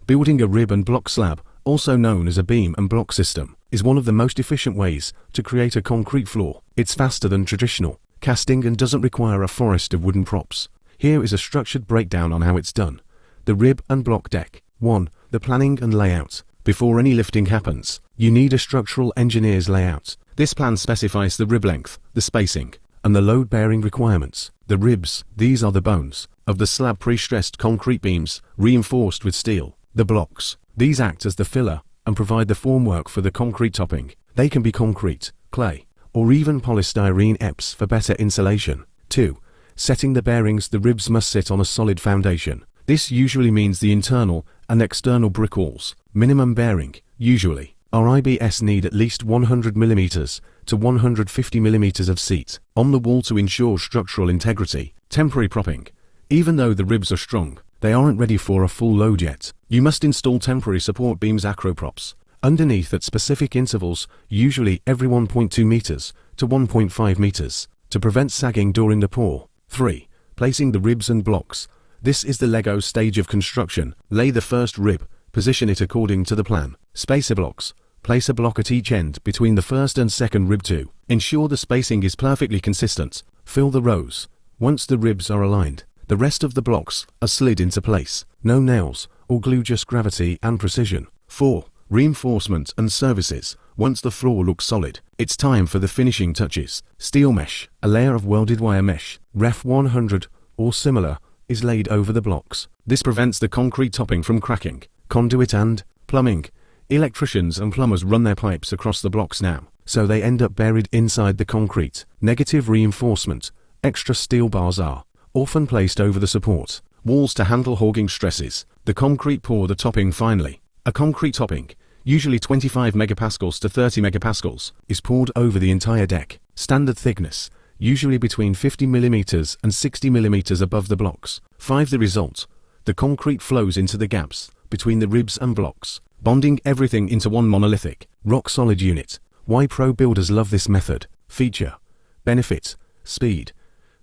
Building a rib and block slab, also known as a beam and block system, is one of the most efficient ways to create a concrete floor. It's faster than traditional casting and doesn't require a forest of wooden props. Here is a structured breakdown on how it's done. The rib and block deck. 1. The planning and layout. Before any lifting happens, you need a structural engineer's layout. This plan specifies the rib length, the spacing, and the load-bearing requirements. The ribs, these are the bones of the slab pre-stressed concrete beams, reinforced with steel. The blocks, these act as the filler and provide the formwork for the concrete topping. They can be concrete, clay, or even polystyrene EPS for better insulation. 2. Setting the bearings. The ribs must sit on a solid foundation. This usually means the internal and external brick walls. Minimum bearing, usually. Our IBS need at least 100 mm to 150 mm of seat on the wall to ensure structural integrity. Temporary propping. Even though the ribs are strong, they aren't ready for a full load yet. You must install temporary support beams, acroprops, underneath at specific intervals, usually every 1.2 meters to 1.5 meters, to prevent sagging during the pour. 3. Placing the ribs and blocks. This is the Lego stage of construction. Lay the first rib, position it according to the plan. Spacer blocks. Place a block at each end between the first and second rib. 2. Ensure the spacing is perfectly consistent. Fill the rows. Once the ribs are aligned, the rest of the blocks are slid into place. No nails or glue, just gravity and precision. 4. Reinforcement and services. Once the floor looks solid, it's time for the finishing touches. Steel mesh, a layer of welded wire mesh, Ref 100 or similar, is laid over the blocks. This prevents the concrete topping from cracking. Conduit and plumbing. Electricians and plumbers run their pipes across the blocks now, so they end up buried inside the concrete. Negative reinforcement. Extra steel bars are often placed over the support walls to handle hogging stresses. The concrete pour. The topping. Finally, a concrete topping, usually 25 megapascals to 30 megapascals, is poured over the entire deck. Standard thickness, usually between 50 mm and 60 mm above the blocks. 5. The result. The concrete flows into the gaps between the ribs and blocks, bonding everything into one monolithic, rock-solid unit. Why pro builders love this method? Feature. Benefit. Speed.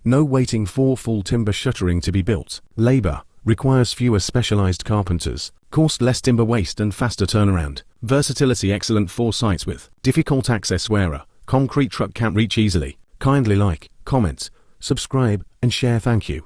No waiting for full timber shuttering to be built. Labor. Requires fewer specialized carpenters. Cost less timber waste and faster turnaround. Versatility. Excellent for sites with difficult access where a concrete truck can't reach easily. Kindly like, comment, subscribe, and share. Thank you.